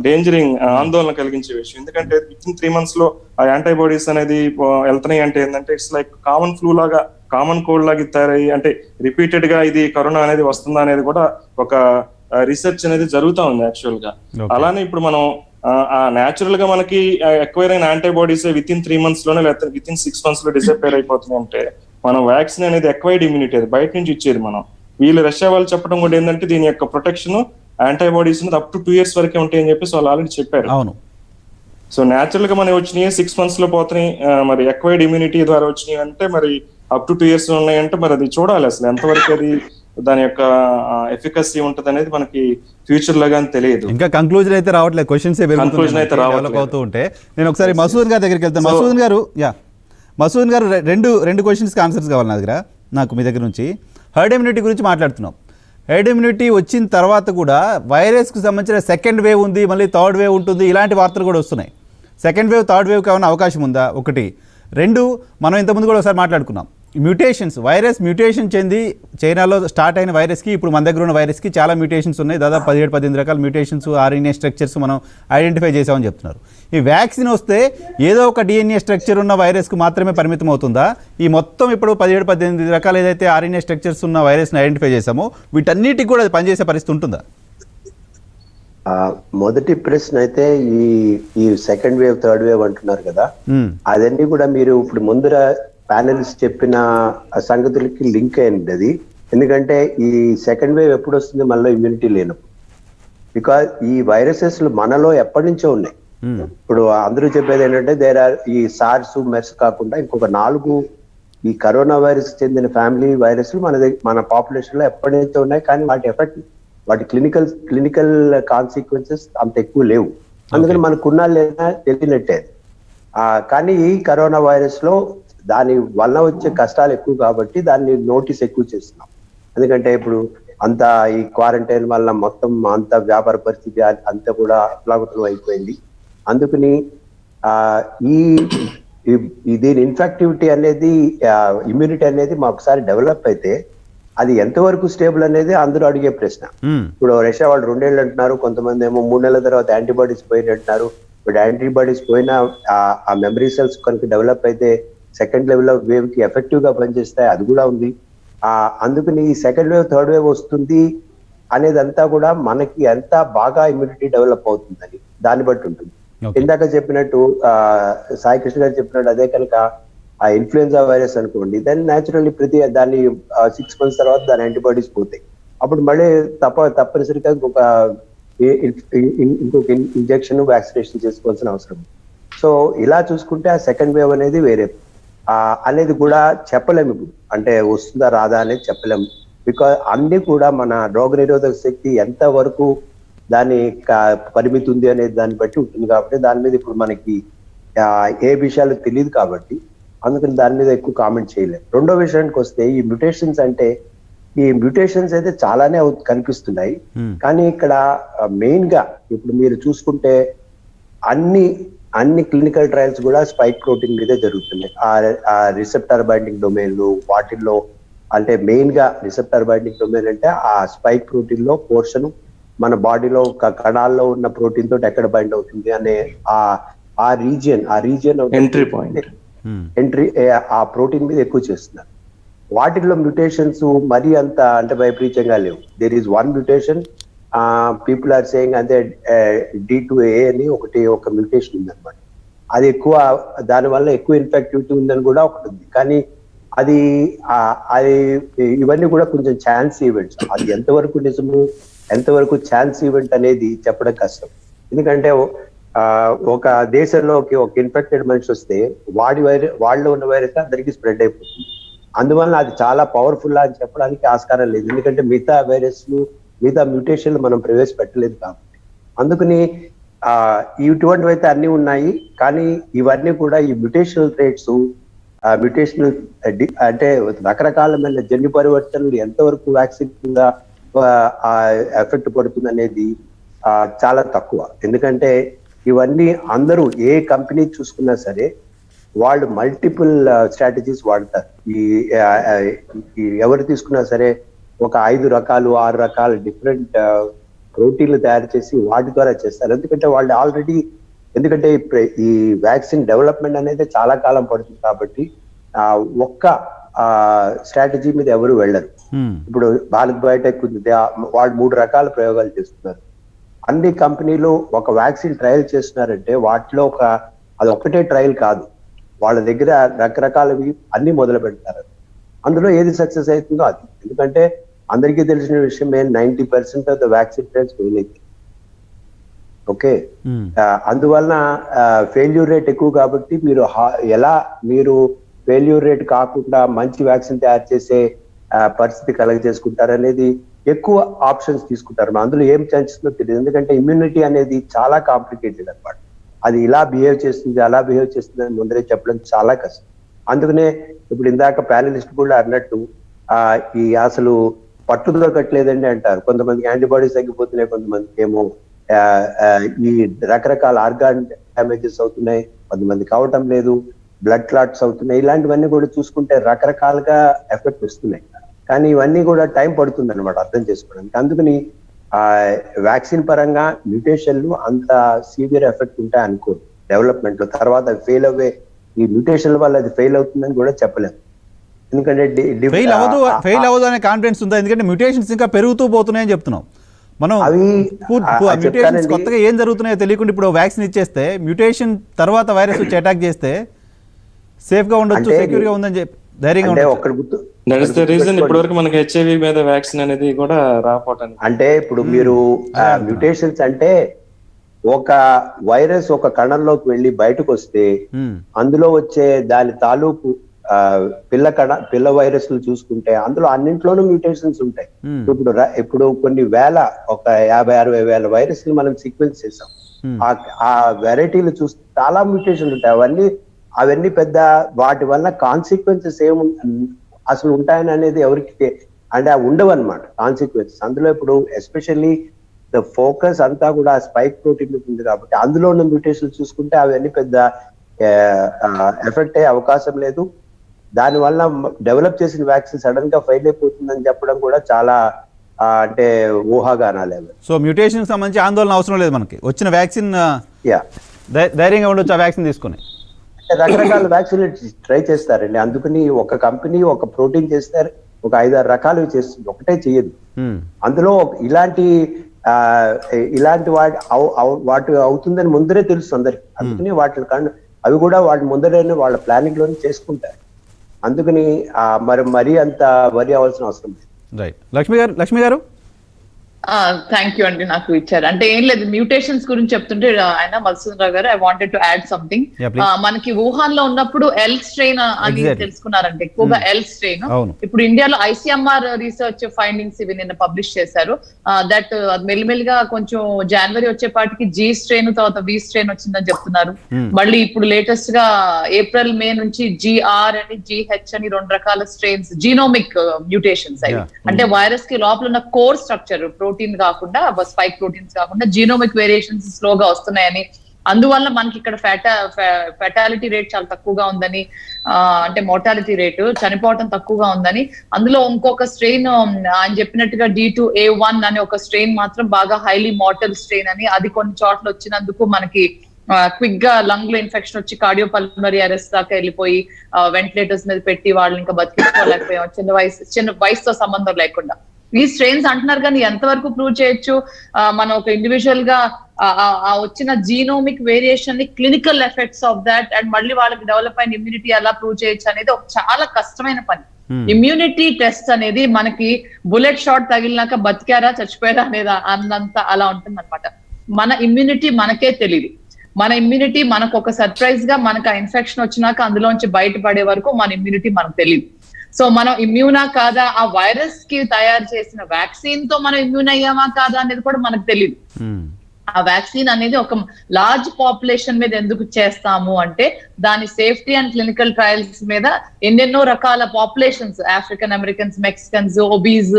డేంజరింగ్, ఆందోళన కలిగించే విషయం. ఎందుకంటే విత్ ఇన్ 3 months లో ఆ యాంటీబాడీస్ అనేది వెళ్తున్నాయి అంటే ఏంటంటే ఇట్స్ లైక్ కామన్ ఫ్లూ లాగా, కామన్ కోల్డ్ లాగా తయారయ్యి, అంటే రిపీటెడ్ గా ఇది కరోనా అనేది వస్తుందా అనేది కూడా ఒక రీసెర్చ్ అనేది జరుగుతూ ఉంది యాక్చువల్ గా. అలానే ఇప్పుడు మనం న్యాచురల్ గా మనకి ఎక్వైర్ అయిన యాంటీబాడీస్ విత్ ఇన్ 3 months లోనే లేకపోతే విత్ ఇన్ 6 months లో డిసపేర్ అయిపోతుంది. అంటే మనం వ్యాక్సిన్ అనేది ఎక్వైర్డ్ ఇమ్యూనిటీ, అది బయట నుంచి ఇచ్చేది. మనం వీళ్ళు రష్యా వాళ్ళు చెప్పడం కూడా ఏంటంటే దీని యొక్క protection antibodies up to 2 years వరకే ఉంటాయని చెప్పేసి వాళ్ళు ఆల్రెడీ చెప్పారు. అవును. సో న్యాచురల్ గా మనం వచ్చినాయి 6 months లో పోతున్నాయి, మరి ఎక్వైర్డ్ ఇమ్యూనిటీ ద్వారా వచ్చినాయి అంటే మరి అప్ టు 2 years ఉన్నాయంటే మరి అది చూడాలి అసలు ఎంతవరకు అది దాని యొక్క ఎఫికసీ ఉంటది అనేది మనకి ఫ్యూచర్ లో గానీ తెలియదు. ఇంకా కంక్లూజన్ అయితే రావట్లేదు, క్వశ్చన్స్ అవుతూ ఉంటే. నేను ఒకసారి మసూద్ గారి దగ్గరికి వెళ్తాను. మసూద్ గారు, మసూద్ గారు రెండు క్వశ్చన్స్కి ఆన్సర్స్ కావాలి నా దగ్గర, నాకు మీ దగ్గర నుంచి. హర్డ్ ఇమ్యూనిటీ గురించి మాట్లాడుతున్నాం. హెర్డ్ ఇమ్యూనిటీ వచ్చిన తర్వాత కూడా వైరస్కి సంబంధించిన సెకండ్ వేవ్ ఉంది, మళ్ళీ థర్డ్ వేవ్ ఉంటుంది, ఇలాంటి వార్తలు కూడా వస్తున్నాయి. సెకండ్ వేవ్ థర్డ్ వేవ్కి ఏమైనా అవకాశం ఉందా? ఒకటి. రెండు, మనం ఇంతకుముందు కూడా ఒకసారి మాట్లాడుకున్నాం, మ్యూటేషన్స్, వైరస్ మ్యూటేషన్ చెంది చైనాలో స్టార్ట్ అయిన వైరస్కి ఇప్పుడు మన దగ్గర ఉన్న వైరస్కి చాలా మ్యూటేషన్స్ ఉన్నాయి. దాదాపు 17-18 రకాల మ్యూటేషన్స్, ఆర్ఎన్ఏ స్ట్రక్చర్స్ మనం ఐడెంటిఫై చేసామని చెప్తున్నారు. ఈ వ్యాక్సిన్ వస్తే ఏదో ఒక డిఎన్ఏ స్ట్రక్చర్ ఉన్న వైరస్కు మాత్రమే పరిమితం అవుతుందా? ఈ మొత్తం ఇప్పుడు 17-18 రకాలు ఏదైతే ఆర్ఎన్ఏ స్ట్రక్చర్స్ ఉన్న వైరస్ని ఐడెంటిఫై చేసామో వీటన్నిటికి కూడా అది పనిచేసే పరిస్థితి ఉంటుందా? మొదటి ప్రశ్న అయితే ఈ సెకండ్ వేవ్ థర్డ్ వేవ్ అంటున్నారు కదా, అదన్నీ కూడా మీరు ఇప్పుడు ముందర ప్యానలిస్ట్ చెప్పిన సంగతులకి లింక్ అయింది అది. ఎందుకంటే ఈ సెకండ్ వేవ్ ఎప్పుడు వస్తుంది మనలో ఇమ్యూనిటీ లేనప్పుడు. బికాజ్ ఈ వైరసెస్ మనలో ఎప్పటి నుంచో ఉన్నాయి. ఇప్పుడు అందరూ చెప్పేది ఏంటంటే ఈ సార్స్ మెర్స్ కాకుండా ఇంకొక 4 ఈ కరోనా వైరస్ చెందిన ఫ్యామిలీ వైరస్లు మన పాపులేషన్ లో ఎప్పటి నుంచో ఉన్నాయి. కానీ వాటి ఎఫెక్ట్, వాటి క్లినికల్ కాన్సిక్వెన్సెస్ అంత ఎక్కువ లేవు. అందుకని మనకున్నా లేదా తెలియనట్టే. కానీ ఈ కరోనా వైరస్ లో దాని వల్ల వచ్చే కష్టాలు ఎక్కువ కాబట్టి దాన్ని నోటీస్ ఎక్కువ చేస్తున్నాం. ఎందుకంటే ఇప్పుడు అంతా ఈ క్వారంటైన్ వల్ల మొత్తం అంత వ్యాపార పరిస్థితి అంతా కూడా అప్లాగుతం అయిపోయింది. అందుకని దీని ఇన్ఫెక్టివిటీ అనేది, ఇమ్యూనిటీ అనేది ఒకసారి డెవలప్ అయితే అది ఎంతవరకు స్టేబుల్ అనేది అందరూ అడిగే ప్రశ్న. ఇప్పుడు రష్యా వాళ్ళు 2 ఏళ్ళు అంటున్నారు, కొంతమంది ఏమో 3 నెలల తర్వాత యాంటీబాడీస్ పోయినట్టున్నారు. ఇప్పుడు యాంటీబాడీస్ పోయినా ఆ మెమరీ సెల్స్ కనుక డెవలప్ అయితే సెకండ్ లెవెల్ ఆఫ్ వేవ్ కి ఎఫెక్టివ్ గా పనిచేస్తాయి, అది కూడా ఉంది. అందుకని ఈ సెకండ్ వేవ్ థర్డ్ వేవ్ వస్తుంది అనేదంతా కూడా మనకి ఎంత బాగా ఇమ్యూనిటీ డెవలప్ అవుతుందని దాన్ని బట్టి ఉంటుంది. ఇందాక చెప్పినట్టు సాయి కృష్ణ గారు చెప్పినట్టు అదే కనుక ఆ ఇన్ఫ్లుయెన్జా వైరస్ అనుకోండి, దాన్ని న్యాచురల్లీ దాన్ని 6 months తర్వాత దాని యాంటీబాడీస్ పోతాయి. అప్పుడు మళ్ళీ తప్పనిసరిగా ఇంకొక ఇంజెక్షన్ వ్యాక్సినేషన్ చేసుకోవాల్సిన అవసరం. సో ఇలా చూసుకుంటే ఆ సెకండ్ వేవ్ అనేది వేరే అనేది కూడా చెప్పలేము. ఇప్పుడు అంటే వస్తుందా రాదా అనేది చెప్పలేము. బికాజ్ అన్ని కూడా మన రోగ నిరోధక శక్తి ఎంత వరకు దాని పరిమితి ఉంది అనేది దాన్ని బట్టి ఉంటుంది. కాబట్టి దాని మీద ఇప్పుడు మనకి ఏ విషయాలు తెలియదు కాబట్టి అందుకని దాని మీద ఎక్కువ కామెంట్ చేయలేము. రెండో విషయానికి వస్తే ఈ మ్యూటేషన్స్ అంటే, ఈ మ్యూటేషన్స్ అయితే చాలానే కనిపిస్తున్నాయి. కానీ ఇక్కడ మెయిన్ గా ఇప్పుడు మీరు చూసుకుంటే అన్ని క్లినికల్ ట్రయల్స్ కూడా స్పైక్ ప్రోటీన్ మీదే జరుగుతున్నాయి. ఆ రిసెప్టర్ బైండింగ్ డొమైన్లు వాటిల్లో, అంటే మెయిన్ గా రిసెప్టర్ బైండింగ్ డొమైన్ అంటే ఆ స్పైక్ ప్రోటీన్ లో పోర్షన్ మన బాడీలో కణాల్లో ఉన్న ప్రోటీన్ తోటి ఎక్కడ బైండ్ అవుతుంది అనే ఆ రీజియన్ ఎంట్రీ పాయింట్ ఆ ప్రోటీన్ మీద ఎక్కువ చేస్తున్నారు. వాటిల్లో మ్యూటేషన్స్ మరీ అంత అంటే వైపరీత్యంగా లేవు. There is one mutation, people are saying అంటే D2A అని ఒక మ్యూటేషన్ ఉందన్నమాట. అది ఎక్కువ, దానివల్ల ఎక్కువ ఇన్ఫెక్టివిటీ ఉందని కూడా ఒకటి ఉంది. కానీ అది ఇవన్నీ కూడా కొంచెం ఛాన్స్ ఈవెంట్స్. అది ఎంతవరకు నిజము, ఎంతవరకు ఛాన్స్ ఈవెంట్ అనేది చెప్పడం కష్టం. ఎందుకంటే ఒక దేశంలోకి ఒక ఇన్ఫెక్టెడ్ మనిషి వస్తే వాళ్ళలో ఉన్న వైరస్ అందరికీ స్ప్రెడ్ అయిపోతుంది. అందువల్ల అది చాలా పవర్ఫుల్ అని చెప్పడానికి ఆస్కారం లేదు. ఎందుకంటే మిగతా మ్యూటేషన్లు మనం ప్రవేశపెట్టలేదు కాబట్టి. అందుకని ఇటువంటివి అయితే అన్ని ఉన్నాయి. కానీ ఇవన్నీ కూడా ఈ మ్యూటేషనల్ ట్రేట్స్, మ్యూటేషనల్ అంటే రకరకాలమైన జన్యు పరివర్తనలు ఎంతవరకు వ్యాక్సిన్ కింద ఎఫెక్ట్ పడుతుంది అనేది చాలా తక్కువ. ఎందుకంటే ఇవన్నీ అందరూ ఏ కంపెనీ చూసుకున్నా సరే వాళ్ళు మల్టిపుల్ స్ట్రాటజీస్ వాడతారు. ఎవరు తీసుకున్నా సరే ఒక 5 రకాలు 6 రకాల డిఫరెంట్ ప్రోటీన్లు తయారు చేసి వాటి ద్వారా చేస్తారు. ఎందుకంటే వాళ్ళు ఆల్రెడీ, ఎందుకంటే ఈ వ్యాక్సిన్ డెవలప్మెంట్ అనేది చాలా కాలం పడుతుంది కాబట్టి ఒక్క స్ట్రాటజీ మీద ఎవరు వెళ్ళరు. ఇప్పుడు భారత్ బయోటెక్ ఉంది, వాళ్ళు 3 రకాల ప్రయోగాలు చేస్తున్నారు. అన్ని కంపెనీలు ఒక వ్యాక్సిన్ ట్రయల్ చేస్తున్నారంటే వాటిలో అది ఒకటే ట్రయల్ కాదు, వాళ్ళ దగ్గర రకరకాలవి అన్ని మొదలు పెడతారు. అందులో ఏది సక్సెస్ అవుతుందో అది. ఎందుకంటే అందరికీ తెలిసిన విషయం 90% of the vaccine trials fail అవుతాయి. ఓకే, అందువలన ఫెయిల్యూర్ రేట్ ఎక్కువ కాబట్టి మీరు ఫెయిల్యూర్ రేట్ కాకుండా మంచి వ్యాక్సిన్ తయారు చేసే పరిస్థితి కలగజేసుకుంటారు అనేది ఎక్కువ ఆప్షన్స్ తీసుకుంటారు. అందులో ఏం చేస్తుందో తెలియదు. ఎందుకంటే ఇమ్యూనిటీ అనేది చాలా కాంప్లికేటెడ్ అన్నమాట. అది ఇలా బిహేవ్ చేస్తుంది, అలా బిహేవ్ చేస్తుంది అని ముందరే చెప్పడం చాలా కష్టం. అందుకనే ఇప్పుడు ఇందాక ప్యానలిస్ట్ కూడా అన్నట్టు ఈ అసలు పట్టు దొరకట్లేదండి అంటారు. కొంతమందికి యాంటీబాడీస్ తగ్గిపోతున్నాయి, కొంతమందికి ఏమో ఈ రకరకాల ఆర్గాన్ డ్యామేజెస్ అవుతున్నాయి, కొంతమంది కావటం లేదు, బ్లడ్ క్లాట్స్ అవుతున్నాయి. ఇలాంటివన్నీ కూడా చూసుకుంటే రకరకాలుగా ఎఫెక్ట్ వస్తున్నాయి. కానీ ఇవన్నీ కూడా టైం పడుతుంది అనమాట అర్థం చేసుకోవడానికి. అందుకని వ్యాక్సిన్ పరంగా మ్యూటేషన్లు అంత సీవియర్ ఎఫెక్ట్ ఉంటాయి అనుకో డెవలప్మెంట్ లో. తర్వాత ఫెయిల్ అవే ఈ మ్యూటేషన్ వల్ల అది ఫెయిల్ అవుతుందని కూడా చెప్పలేము. ఎందుకంటే ఫెయిల్ అవ్వదు అనే కాన్ఫిడెన్స్ ఉందా? ఎందుకంటే మ్యూటేషన్స్ ఇంకా పెరుగుతూ పోతున్నాయని చెప్తున్నాం మనం. మ్యూటేషన్స్ కొత్తగా ఏం జరుగుతున్నాయో తెలియకుండా ఇప్పుడు వ్యాక్సిన్ ఇచ్చేస్తే మ్యూటేషన్ తర్వాత వైరస్ వచ్చి అటాక్ చేస్తే సేఫ్ గా ఉండొచ్చు, సెక్యూర్ గా ఉందని చెప్పి ధైర్యంగా ఉండొచ్చు. ఇప్పటివరకు మనకి హెచ్ఐవి మీద వ్యాక్సిన్ అనేది కూడా రాకపోవటానికి అంటే ఇప్పుడు మీరు మ్యూటేషన్స్ అంటే ఒక వైరస్ ఒక కణంలోకి వెళ్ళి బయటకు వస్తే అందులో వచ్చే దాని తాలూకు పిల్ల వైరస్లు చూసుకుంటే అందులో అన్నింట్లోనూ మ్యూటేషన్స్ ఉంటాయి. ఇప్పుడు కొన్ని వేల, ఒక 50-60 వేల వైరస్లు మనం సీక్వెన్స్ చేసాం. ఆ వెరైటీలు చూస్తే చాలా మ్యూటేషన్లు ఉంటాయి. అవన్నీ పెద్ద వాటి వల్ల కాన్సిక్వెన్సెస్ అసలు ఉంటాయని అనేది ఎవరికి అంటే ఉండవు అనమాట కాన్సిక్వెన్సెస్. అందులో ఇప్పుడు ఎస్పెషల్లీ ద ఫోకస్ అంతా కూడా స్పైక్ ప్రోటీన్ ఉంది కాబట్టి అందులో ఉన్న మ్యూటేషన్ చూసుకుంటే అవన్నీ పెద్ద ఎఫెక్ట్ అయ్యే అవకాశం లేదు. దానివల్ల డెవలప్ చేసిన వ్యాక్సిన్ సడన్ గా ఫెయిల్ అయిపోతుందని చెప్పడం కూడా చాలా అంటే ఊహాగానాలే. సో మ్యూటేషన్ సంబంధించి ఆందోళన అవసరం లేదు మనకి. వచ్చిన వ్యాక్సిన్ ధైర్యంగా ఉండొచ్చు ఆ వ్యాక్సిన్ తీసుకుని. రకరకాల వ్యాక్సిన్ ట్రై చేస్తారండి. అందుకని ఒక కంపెనీ ఒక ప్రోటీన్ చేస్తారు, ఒక 5-6 రకాలు చేస్తుంది, ఒకటే చేయదు. అందులో ఇలాంటి వాటి అవుతుందని ముందరే తెలుసు అందరికి. అందుకని అవి కూడా వాటి ముందరే వాళ్ళ ప్లానింగ్ లోనే చేసుకుంటారు. అందుకని మరీ అంత వరి అవ్వాల్సిన అవసరం లేదు. రైట్. లక్ష్మి గారు థ్యాంక్ యూ అండి నాకు ఇచ్చారు. అంటే ఏం లేదు, మ్యూటేషన్స్ గురించి చెప్తుంటే ఆయన మధుసూదన్ గారు I wanted to add something. మనకి వుహాన్ లో ఉన్నప్పుడు ఎల్ స్ట్రెయిన్ అని తెలుసుకున్నారంటే ఎక్కువగా ఎల్ స్ట్రెయిన్. ఇప్పుడు ఇండియాలో ఐసీఎంఆర్ రీసెర్చ్ ఫైండింగ్స్ ఇవి నిన్న పబ్లిష్ చేశారు. దట్ మెల్లిమెల్లిగా కొంచెం జనవరి వచ్చేపాటికి జీ స్ట్రెయిన్ తర్వాత వి స్ట్రెయిన్ వచ్చిందని చెప్తున్నారు. మళ్ళీ ఇప్పుడు లేటెస్ట్ గా ఏప్రిల్ మే నుంచి జిఆర్ అని జిహెచ్ అని 2 రకాల స్ట్రెయిన్స్ జీనోమిక్ మ్యూటేషన్స్ అవి. అంటే వైరస్ కి లోపల ఉన్న కోర్ స్ట్రక్చర్ ప్రోటీన్ కాకుండా స్పైక్ ప్రోటీన్స్ కాకుండా జీనోమిక్ వేరియేషన్స్ స్లోగా వస్తున్నాయని, అందువల్ల మనకి ఇక్కడ ఫెటాలిటీ రేట్ చాలా తక్కువగా ఉందని, అంటే మోర్టాలిటీ రేటు చనిపోవటం తక్కువగా ఉందని. అందులో ఇంకొక స్ట్రెయిన్ ఆయన చెప్పినట్టుగా D2A1 అనే ఒక స్ట్రెయిన్ మాత్రం బాగా హైలీ మోర్టల్ స్ట్రెయిన్ అని, అది కొన్ని చోట్ల వచ్చినందుకు మనకి క్విక్ గా లంగ్ లో ఇన్ఫెక్షన్ వచ్చి కార్డియోపల్మనరీ అరెస్ట్ దాకా వెళ్ళిపోయి వెంటిలేటర్స్ మీద పెట్టి వాళ్ళు ఇంకా బతికించుకోలేకపోయాం చిన్న వయసుతో సంబంధం లేకుండా. ఈ స్ట్రెయిన్స్ అంటున్నారు కానీ ఎంతవరకు ప్రూవ్ చేయొచ్చు? మనం ఒక ఇండివిజువల్ గా వచ్చిన జీనోమిక్ వేరియేషన్ ని, clinical effects of that and మళ్ళీ వాళ్ళకి డెవలప్ అయిన ఇమ్యూనిటీ ఎలా ప్రూవ్ చేయొచ్చు అనేది ఒక చాలా కష్టమైన పని. ఇమ్యూనిటీ టెస్ట్ అనేది మనకి బుల్లెట్ షాట్ తగిలినాక బతికారా చచ్చిపోయారా అనేది అన్నంత అలా ఉంటుంది అనమాట. మన ఇమ్యూనిటీ మనకే తెలియదు. మన ఇమ్యూనిటీ మనకు ఒక సర్ప్రైజ్ గా మనకు ఆ ఇన్ఫెక్షన్ వచ్చినాక అందులోంచి బయటపడే వరకు మన ఇమ్యూనిటీ మనకు తెలియదు. సో మనం ఇమ్యూనా కాదా, ఆ వైరస్ కి తయారు చేసిన వ్యాక్సిన్ తో మనం ఇమ్యూన్ అయ్యామా కాదా అనేది కూడా మనకు తెలియదు. ఆ వ్యాక్సిన్ అనేది ఒక లార్జ్ పాపులేషన్ మీద ఎందుకు చేస్తాము అంటే దాని సేఫ్టీ అండ్ క్లినికల్ ట్రయల్స్ మీద ఎన్నెన్నో రకాల populations, African Americans, Mexicans, obese,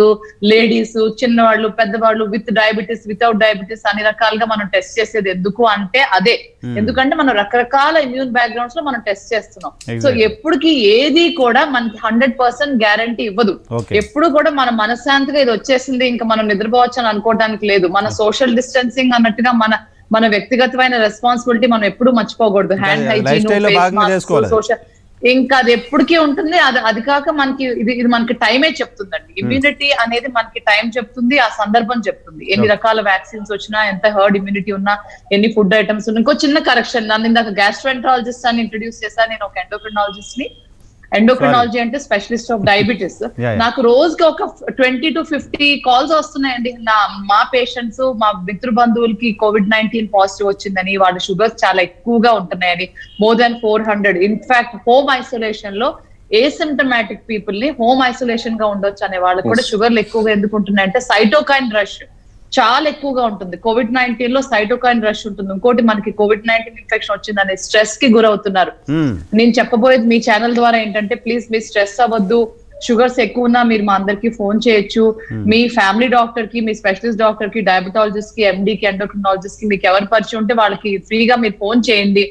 ladies, చిన్నవాళ్ళు, పెద్దవాళ్ళు, విత్ డయాబెటీస్, వితౌట్ డయాబెటీస్ అన్ని రకాలుగా మనం టెస్ట్ చేసేది ఎందుకు అంటే అదే. ఎందుకంటే మనం రకరకాల ఇమ్యూన్ బ్యాక్గ్రౌండ్స్ లో మనం టెస్ట్ చేస్తున్నాం. సో ఎప్పటికి ఏది కూడా మనకి 100% గ్యారంటీ ఇవ్వదు. ఎప్పుడు కూడా మన మనశ్శాంతిగా ఇది వచ్చేసింది ఇంకా మనం నిద్రపోవచ్చు అని అనుకోవడానికి లేదు. మన సోషల్ డిస్టెన్సింగ్ అన్నట్టుగా మన వ్యక్తిగతమైన రెస్పాన్సిబిలిటీ మనం ఎప్పుడు మర్చిపోకూడదు. హ్యాండ్ హైజీన్, సోషల్, ఇంకా అది ఎప్పటికీ ఉంటుంది. అది కాక మనకి ఇది మనకి టైమే చెప్తుందండి. ఇమ్యూనిటీ అనేది మనకి టైం చెప్తుంది, ఆ సందర్భం చెప్తుంది. ఎన్ని రకాల వ్యాక్సిన్స్ వచ్చినా, ఎంత హర్డ్ ఇమ్యూనిటీ ఉన్నా, ఎన్ని ఫుడ్ ఐటమ్స్ ఉన్నా. ఇంకో చిన్న కరెక్షన్, నన్ను ఇందాక గ్యాస్ట్రోఎంట్రాలజిస్ట్ అని ఇంట్రడ్యూస్ చేశాను. నేను ఒక ఎండోక్రినాలజిస్ట్ ని. ఎండోక్రినాలజీ అంటే స్పెషలిస్ట్ ఆఫ్ డయాబెటీస్. నాకు రోజుకి ఒక 20 to 50 కాల్స్ వస్తున్నాయండి. మా పేషెంట్స్, మా మిత్ర బంధువులకి COVID-19 పాజిటివ్ వచ్చిందని, వాళ్ళ షుగర్స్ చాలా ఎక్కువగా ఉంటున్నాయని, more than 400. In fact home isolation లో ఏసిమ్టమాటిక్ పీపుల్ ని హోమ్ ఐసోలేషన్ గా ఉండొచ్చు అనే వాళ్ళకి కూడా షుగర్లు ఎక్కువగా ఎందుకు ఉంటున్నాయంటే సైటోకైన్ రష్. చాలా ఎక్కువగా ఉంటుంది. COVID-19 లో సైటోకైన్ రష్ ఉంటుంది. ఇంకోటి మనకి COVID-19 ఇన్ఫెక్షన్ వచ్చిందనే స్ట్రెస్ కి గురవుతున్నారు. నేను చెప్పబోయేది మీ ఛానల్ ద్వారా ఏంటంటే ప్లీజ్ మీరు స్ట్రెస్ అవ్వద్దు. షుగర్స్ ఎక్కువ ఉన్నా మీరు మా అందరికి ఫోన్ చేయొచ్చు. మీ ఫ్యామిలీ డాక్టర్ కి, మీ స్పెషలిస్ట్ డాక్టర్ కి, డయాబెటాలజిస్ట్ కి, ఎండి కి, ఎండోక్రినాలజిస్ట్ కి మీకు ఎవరు పరిచయం ఉంటే వాళ్ళకి ఫ్రీగా మీరు ఫోన్ చేయండి.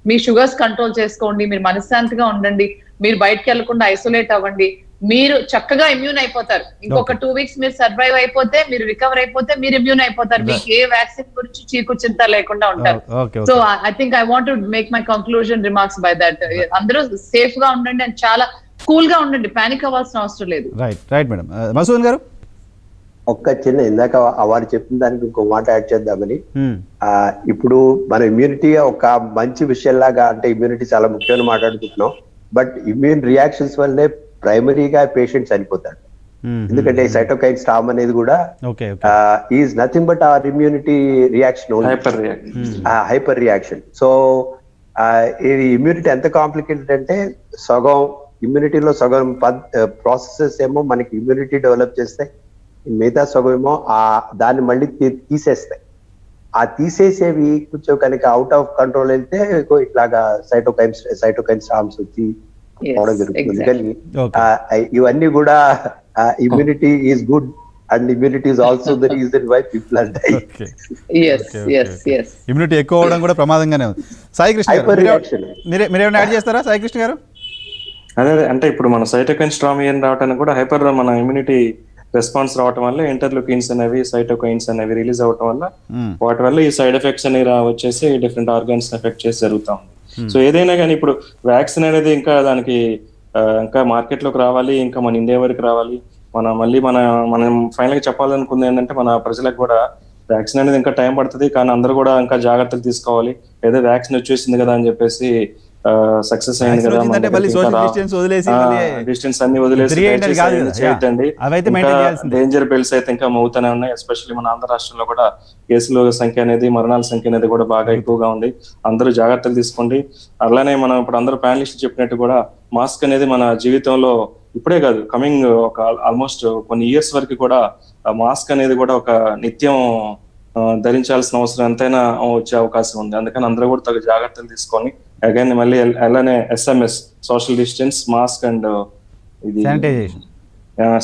మీ షుగర్స్ కంట్రోల్ చేసుకోండి, మీరు మనశ్శాంతిగా ఉండండి, మీరు బయటకు వెళ్లకుండా ఐసోలేట్ అవ్వండి. మీరు చక్కగా ఇమ్యూన్ అయిపోతారు. ఇంకొక 2 weeks మీరు సర్వైవ్ అయిపోతే, మీరు రికవర్ అయిపోతే మీరు ఇమ్యూన్ అయిపోతారు. మీకు ఏ వ్యాక్సిన్ గురించి చీకు చింత లేకుండా ఉంటారు. So I think I want to make my conclusion remarks by that. అందరూ సేఫ్ గా ఉండండి అండ్ చాలా కూల్ గా ఉండండి, పానిక్ అవ్వాల్సిన అవసరం లేదు. Right madam. మసూదన్ గారు ఒక్క చిన్న ఇందాక వారు చెప్పిన దానికి ఇంకో మాట యాడ్ చేద్దామని. ఇప్పుడు మన ఇమ్యూనిటీ ఒక మంచి విషయంలాగా, అంటే ఇమ్యూనిటీ చాలా ముఖ్యమైన మాట్లాడుకుంటున్నాం, బట్ ఇమ్యూన్ రియాక్షన్స్ వల్లనే ప్రైమరీగా పేషెంట్ చనిపోతాడు. ఎందుకంటే సైటోకైన్ స్టామ్ అనేది కూడా is nothing but our immunity reaction, hyper reaction. So ఇది ఇమ్యూనిటీ ఎంత కాంప్లికేటెడ్ అంటే సగం ఇమ్యూనిటీలో సగం ప్రాసెసెస్ ఏమో మనకి ఇమ్యూనిటీ డెవలప్ చేస్తాయి, మిగతా సగం ఏమో దాన్ని మళ్ళీ తీసేస్తాయి. ఆ తీసేసేవి కొంచెం కనుక అవుట్ ఆఫ్ కంట్రోల్ వెళ్తే ఇట్లాగా సైటోకైన్ స్టామ్స్ వచ్చి పోవడం జరుగుతుంది. కానీ ఇవన్నీ కూడా immunity is good and immunity is also the reason why people are dying. Immunity ఎక్కువ అవడం కూడా ప్రమాదంగానే ఉంది. సాయి కృష్ణ గారు మీరేమైనా యాడ్ చేస్తారా? సాయి కృష్ణ గారు అదే అంటే ఇప్పుడు మన సైటోకైన్ స్ట్రామ్ రావడానికి కూడా హైపర్ మన ఇమ్యూనిటీ రెస్పాన్స్ రావటం వల్ల ఇంటర్లూకిన్స్ అనేవి, సైటోకైన్స్ అనేవి రిలీజ్ అవటం వల్ల వాటి వల్ల ఈ సైడ్ ఎఫెక్ట్స్ అనేవి వచ్చేసి డిఫరెంట్ ఆర్గన్స్ ఎఫెక్ట్ చేసి జరుగుతా ఉంది. సో ఏదైనా కానీ ఇప్పుడు వ్యాక్సిన్ అనేది ఇంకా దానికి ఇంకా మార్కెట్ లోకి రావాలి, ఇంకా మన ఇండియా వరకు రావాలి. మనం ఫైనల్ గా చెప్పాలనుకుంది ఏంటంటే మన ప్రజలకు కూడా వ్యాక్సిన్ అనేది ఇంకా టైం పడుతుంది, కానీ అందరూ కూడా ఇంకా జాగ్రత్తలు తీసుకోవాలి. ఏదో వ్యాక్సిన్ వచ్చేసింది కదా అని చెప్పేసి సక్సెస్ అయింది కదా, డిస్టెన్స్ అన్ని వదిలేసి చేయొద్దండి. డేంజర్ బెల్ట్స్ అయితే ఇంకా మోగుతూనే ఉన్నాయి. ఎస్పెషల్లీ మన ఆంధ్ర రాష్ట్రంలో కూడా కేసుల సంఖ్య అనేది, మరణాల సంఖ్య అనేది కూడా బాగా ఎక్కువగా ఉంది. అందరూ జాగ్రత్తలు తీసుకోండి. అలానే మనం ఇప్పుడు అందరూ ప్యానలిస్ట్ చెప్పినట్టు కూడా మాస్క్ అనేది మన జీవితంలో ఇప్పుడే కాదు, కమింగ్ ఒక ఆల్మోస్ట్ కొన్ని ఇయర్స్ వరకు కూడా మాస్క్ అనేది కూడా ఒక నిత్యం ధరించాల్సిన అవసరం ఎంతైనా వచ్చే అవకాశం ఉంది. అందుకని అందరూ కూడా తగు జాగ్రత్తలు తీసుకొని అగైన్ మళ్ళీ అలానే SMS, social distance, mask and ఇది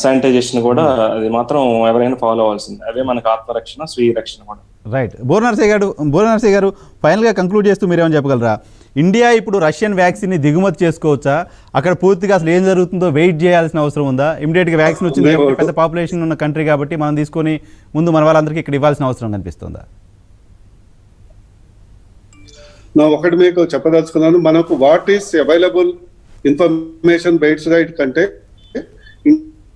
శానిటైజేషన్ కూడా అది మాత్రం ఎవరైనా ఫాలో అవ్వాల్సింది. అవే మనకు ఆత్మరక్షణ, స్వీయ రక్షణ కూడా. రైట్. బోరనర్సే గారు ఫైనల్ గా కంక్లూడ్ చేస్తూ మీరేమని చెప్పగలరా? ఇండియా ఇప్పుడు రష్యన్ వ్యాక్సిన్ ని దిగుమతి చేసుకోవచ్చా? అక్కడ పూర్తిగా అసలు ఏం జరుగుతుందో వెయిట్ చేయాల్సిన అవసరం ఉందా? ఇమీడియట్ గా వ్యాక్సిన్ వచ్చింది, పెద్ద పాపులేషన్ ఉన్న కంట్రీ కాబట్టి మనం తీసుకొని ముందు మన వాళ్ళందరికీ ఇక్కడ ఇవ్వాల్సిన అవసరం కనిపిస్తుందా? నా ఒకటి మీకు చెప్పదలుచుకున్నాను. మనకు what is available information bites right కంటే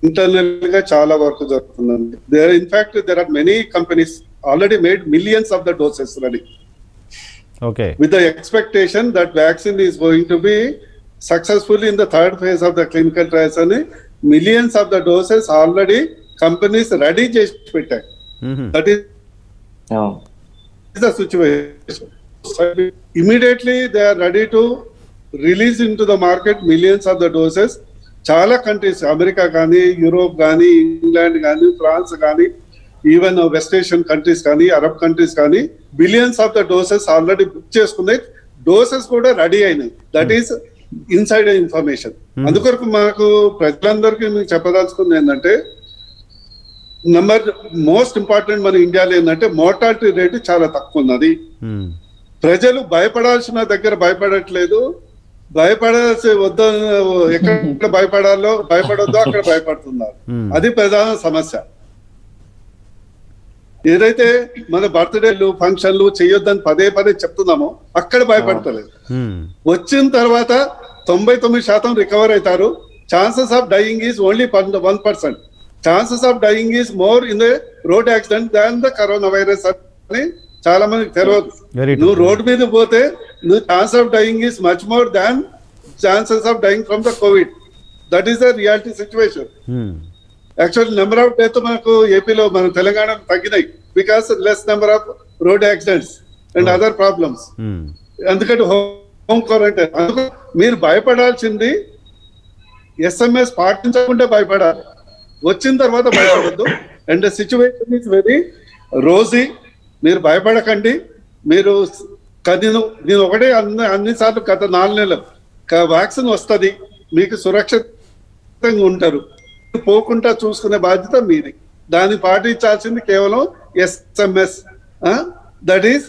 ఇంటర్నల్ గా చాలా వర్క్ జరుగుతుందండి. There are many companies already made millions of the doses ready. Okay. With the expectation that vaccine is going to be successfully in the third phase of the clinical trials, and millions of the doses already companies ready just పెట్టాయి. That is the situation. Immediately they are ready to release into the market millions of the doses. చాలా కంట్రీస్, అమెరికా కానీ, యూరోప్ కానీ, ఇంగ్లాండ్ కానీ, ఫ్రాన్స్ కానీ, ఈవెన్ వెస్ట్ ఏషియన్ కంట్రీస్ కానీ, అరబ్ కంట్రీస్ కానీ billions of the doses already book చేసుకున్నాయి. డోసెస్ కూడా రెడీ అయినాయి. That is inside information. అందుకొరకు మాకు ప్రజలందరికీ మీకు చెప్పదలుచుకుంది ఏంటంటే, మోస్ట్ ఇంపార్టెంట్ మన ఇండియాలో ఏంటంటే మోర్టాలిటీ రేటు చాలా తక్కువ ఉన్నది. ప్రజలు భయపడాల్సిన దగ్గర భయపడట్లేదు, భయపడాల్సి వద్ద ఎక్కడ భయపడొద్దో అక్కడ భయపడుతున్నారు. అది ప్రధాన సమస్య. ఏదైతే మన బర్త్డేలు, ఫంక్షన్లు చేయొద్దని పదే చెప్తున్నామో అక్కడ భయపడతలేదు. వచ్చిన తర్వాత 99% రికవర్ అవుతారు. Chances of dyeing is only 1%. Chances of dyeing is more in the road accident than the corona virus అని చాలా మందికి తెలియదు. నువ్వు రోడ్ మీద పోతే నువ్వు chance of dyeing is much more than chances of dyeing from the Covid. That is the reality situation. Actual number of death మనకు ఏపీలో, మన తెలంగాణలో తగ్గినాయి because less number of road accidents and other problems. ఎందుకంటే హోమ్ క్వారంటైన్. అందుకు మీరు భయపడాల్సింది SMS పాటించకుండా భయపడాలి, వచ్చిన తర్వాత భయపడద్దు. And situation is very rosy మీరు భయపడకండి. మీరు నేను ఒకటే అన్నిసార్లు గత 4 నెలలు వ్యాక్సిన్ వస్తుంది, మీకు సురక్షితంగా ఉంటారు, పోకుండా చూసుకునే బాధ్యత మీది. దాన్ని పాటించాల్సింది కేవలం SMS, that is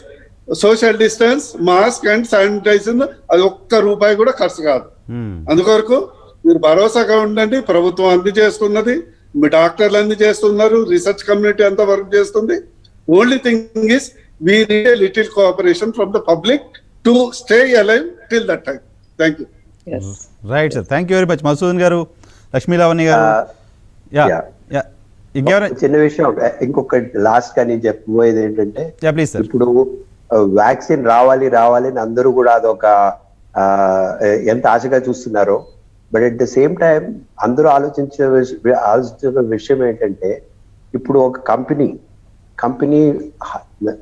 social distance, mask and sanitiser. అది ₹1 కూడా ఖర్చు కాదు. అందుకొరకు మీరు భరోసాగా ఉండండి. ప్రభుత్వం అన్ని చేస్తున్నది, మీ డాక్టర్లు అన్ని చేస్తున్నారు, రీసెర్చ్ కమ్యూనిటీ అంతా వర్క్ చేస్తుంది. Only thing is we need a little cooperation from the public to stay alive till that time. Thank you. Right sir, thank you very much. Masudan గారు, లక్ష్మీ లావణ్య గారు, చిన్న విషయం ఇంకొక లాస్ట్ గా నేను చెప్పబోయేది ఏంటంటే, ఇప్పుడు వ్యాక్సిన్ రావాలి అని అందరూ కూడా అదొక ఎంత ఆశగా చూస్తున్నారో, but at the same time అందరూ ఆలోచించిన విషయం ఏంటంటే, ఇప్పుడు ఒక కంపెనీ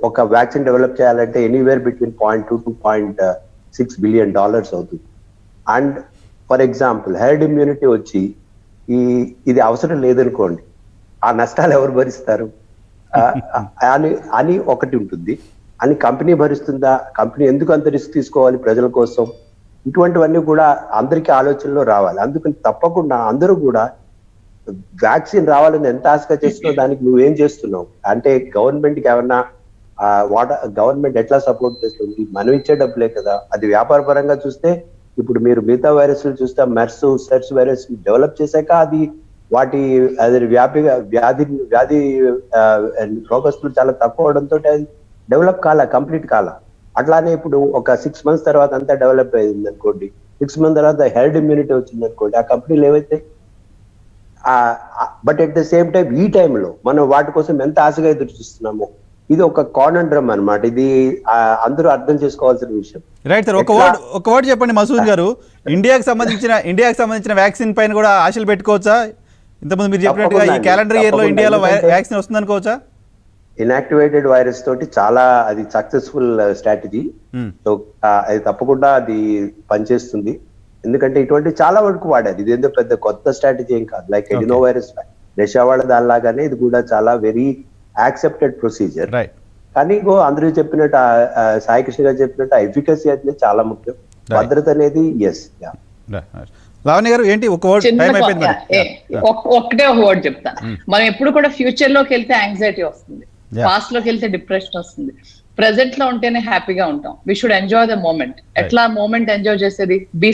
ఒక వ్యాక్సిన్ డెవలప్ చేయాలంటే ఎనీవేర్ బిట్వీన్ $0.2 to $0.6 billion అవుతుంది. And for example heard immunity వచ్చి ఇది అవసరం లేదనుకోండి, ఆ నష్టాలు ఎవరు భరిస్తారు అని ఒకటి ఉంటుంది. అని కంపెనీ భరిస్తుందా, కంపెనీ ఎందుకు అంత రిస్క్ తీసుకోవాలి ప్రజల కోసం, ఇటువంటివన్నీ కూడా అందరికీ ఆలోచనలో రావాలి. అందుకని తప్పకుండా అందరూ కూడా వ్యాక్సిన్ రావాలని ఎంత ఆశగా చేస్తున్నావు, దానికి నువ్వేం చేస్తున్నావు అంటే గవర్నమెంట్కి ఏమన్నా గవర్నమెంట్ ఎట్లా సపోర్ట్ చేస్తుంది, మనం ఇచ్చే డబ్బులే కదా. అది వ్యాపార పరంగా చూస్తే ఇప్పుడు మీరు మిగతా వైరస్లు చూస్తే సెర్స్ వైరస్ డెవలప్ చేశాక అది వ్యాధి రోగస్తులు చాలా తక్కువ అవడంతో అది డెవలప్ కంప్లీట్ కాల. అట్లానే ఇప్పుడు ఒక 6 months తర్వాత అంతా డెవలప్ అయింది అనుకోండి, 6 months తర్వాత హెర్డ్ ఇమ్యూనిటీ వచ్చింది అనుకోండి, ఆ కంపెనీలు ఏవైతే but at the same time ఈ టైంలో మనం వాటి కోసం ఎంత ఆశగా ఎదురు చూస్తున్నామో, ఇది ఒక కాన్డ్రమ్ అన్నమాట. ఇది అందరూ అర్థం చేసుకోవాల్సిన విషయం. రైట్ సార్, ఒక వర్డ్ చెప్పండి మసూద్ గారు. ఇండియాకి సంబంధించిన వ్యాక్సిన్ పైన కూడా ఆశలు పెట్టుకోవచ్చా? ఇంతకుముందు మీరు చెప్పినట్టుగా ఈ క్యాలెండర్ ఇయర్ లో ఇండియాలో వ్యాక్సిన్ వస్తుంది అనుకోవచ్చా? ఇన్యాక్టివేటెడ్ వైరస్ తోటి చాలా అది సక్సెస్ఫుల్ స్ట్రాటజీ. సో అది తప్పకుండా అది పనిచేస్తుంది. ఎందుకంటే ఇటువంటి చాలా వరకు వాడారు. ఇది ఏదో పెద్ద కొత్త స్ట్రాటజీ ఏం కాదు. లైక్ ఎడినో వైరస్ రష్యా వాళ్ళ దానిలాగానే ఇది కూడా చాలా వెరీ యాక్సెప్టెడ్ ప్రొసీజర్. కానీ అందరూ చెప్పినట్టు సాయి కృష్ణ గారు చెప్పినట్టు ఎఫికసీ అనేది చాలా ముఖ్యం. భద్రత అనేది లావణ్య గారు ఏంటి ఒకటే ఒక వర్డ్ చెప్తాను. మనం ఎప్పుడు కూడా ఫ్యూచర్ లోకి వెళ్తే యాంగ్జైటీ వస్తుంది, పాస్ట్ లోకి వెళ్తే డిప్రెషన్ వస్తుంది. ప్రెసెంట్ లో ఉంటేనే హ్యాపీగా ఉంటాం. We should enjoy the moment. ఎట్లా మూమెంట్ ఎంజాయ్ చేసేది? బీ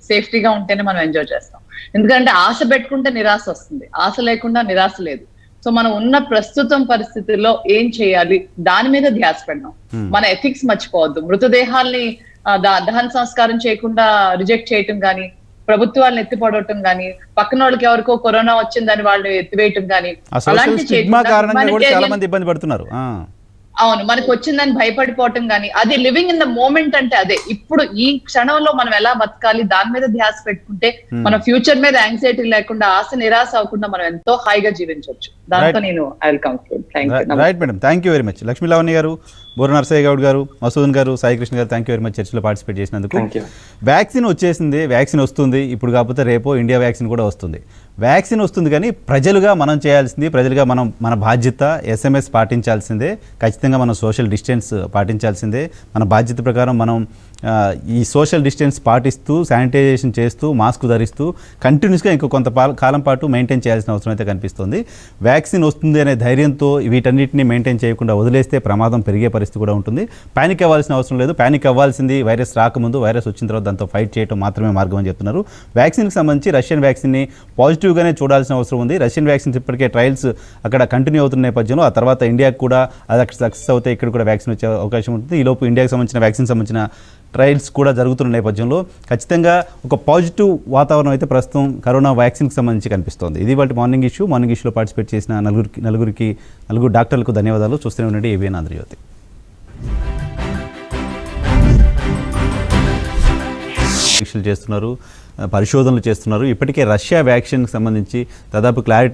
సేఫ్టీగా ఉంటేనే మనం ఎంజాయ్ చేస్తాం. ఎందుకంటే ఆశ పెట్టుకుంటే నిరాశ వస్తుంది, ఆశ లేకుండా నిరాశ లేదు. సో మనం ఉన్న ప్రస్తుతం పరిస్థితుల్లో ఏం చేయాలి దాని మీద ధ్యాస పెడదాం. మన ఎథిక్స్ మర్చిపోవద్దు. మృతదేహాల్ని దహన సంస్కారం చేయకుండా రిజెక్ట్ చేయటం గానీ, ప్రభుత్వాలను ఎత్తిపడటం గానీ, పక్కన వాళ్ళకి ఎవరికో కరోనా వచ్చిందని వాళ్ళు ఎత్తివేయటం గానీ, అవును మనకు వచ్చిందని భయపడిపోవటం గానీ, అది లివింగ్ ఇన్ ద మూమెంట్ అంటే అదే. ఇప్పుడు ఈ క్షణంలో మనం ఎలా బతకాలి దాని మీద ధ్యాస పెట్టుకుంటే మన ఫ్యూచర్ మీద యాంగ్జైటీ లేకుండా, ఆశ నిరాశ అవ్వకుండా మనం ఎంతో హాయిగా జీవించవచ్చు. దాంతో నేను I will conclude. Right madam, thank you very much. Lakshmi Lavanya గారు, బోర నరసయ్య గౌడ్ గారు, మసూదన్ గారు, సాయి కృష్ణ గారు, థ్యాంక్ యూ వెరీ మచ్ చర్చలో పార్టిసిపేట్ చేసినందుకు. వ్యాక్సిన్ వచ్చేసింది, వ్యాక్సిన్ వస్తుంది. ఇప్పుడు కాకపోతే రేపో ఇండియా వ్యాక్సిన్ కూడా వస్తుంది. వ్యాక్సిన్ వస్తుంది కానీ ప్రజలుగా మనం చేయాల్సింది, ప్రజలుగా మన బాధ్యత SMS పాటించాల్సిందే. ఖచ్చితంగా మనం సోషల్ డిస్టెన్స్ పాటించాల్సిందే. మన బాధ్యత ప్రకారం మనం ఈ సోషల్ డిస్టెన్స్ పాటిస్తూ, శానిటైజేషన్ చేస్తూ, మాస్క్ ధరిస్తూ కంటిన్యూస్గా ఇంకో కొంత కాలం పాటు మెయింటైన్ చేయాల్సిన అవసరం అయితే కనిపిస్తుంది. వ్యాక్సిన్ వస్తుంది అనే ధైర్యంతో వీటన్నిటిని మెయింటైన్ చేయకుండా వదిలేస్తే ప్రమాదం పెరిగే పరిస్థితి కూడా ఉంటుంది. పానిక్ అవ్వాల్సిన అవసరం లేదు. పానిక్ అవ్వాల్సింది వైరస్ రాకముందు, వైరస్ వచ్చిన తర్వాత దాంతో ఫైట్ చేయడం మాత్రమే మార్గం అని చెప్తున్నారు. వ్యాక్సిన్కి సంబంధించి రష్యన్ వ్యాక్సిన్ని పాజిటివ్గానే చూడాల్సిన అవసరం ఉంది. రష్యన్ వ్యాక్సిన్స్ ఇప్పటికే ట్రయల్స్ అక్కడ కంటిన్యూ అవుతున్న నేపథ్యంలో ఆ తర్వాత ఇండియాకు కూడా అది అక్కడ సక్సెస్ అవుతే ఇక్కడ కూడా వ్యాక్సిన్ వచ్చే అవకాశం ఉంటుంది. ఈలోపు ఇండియాకి సంబంధించిన వ్యాక్సిన్ సంబంధించిన ట్రయల్స్ కూడా జరుగుతున్న నేపథ్యంలో ఖచ్చితంగా ఒక పాజిటివ్ వాతావరణం అయితే ప్రస్తుతం కరోనా వ్యాక్సిన్కి సంబంధించి కనిపిస్తోంది. ఇది వాటి మార్నింగ్ ఇష్యూలో పార్టిసిపేట్ చేసిన నలుగురు డాక్టర్లకు ధన్యవాదాలు. చూస్తూనే ఉండండి ABN ఆంధ్రజ్యోతి. పరీక్షలు చేస్తున్నారు, పరిశోధనలు చేస్తున్నారు. ఇప్పటికే రష్యా వ్యాక్సిన్కి సంబంధించి దాదాపు క్లారిటీ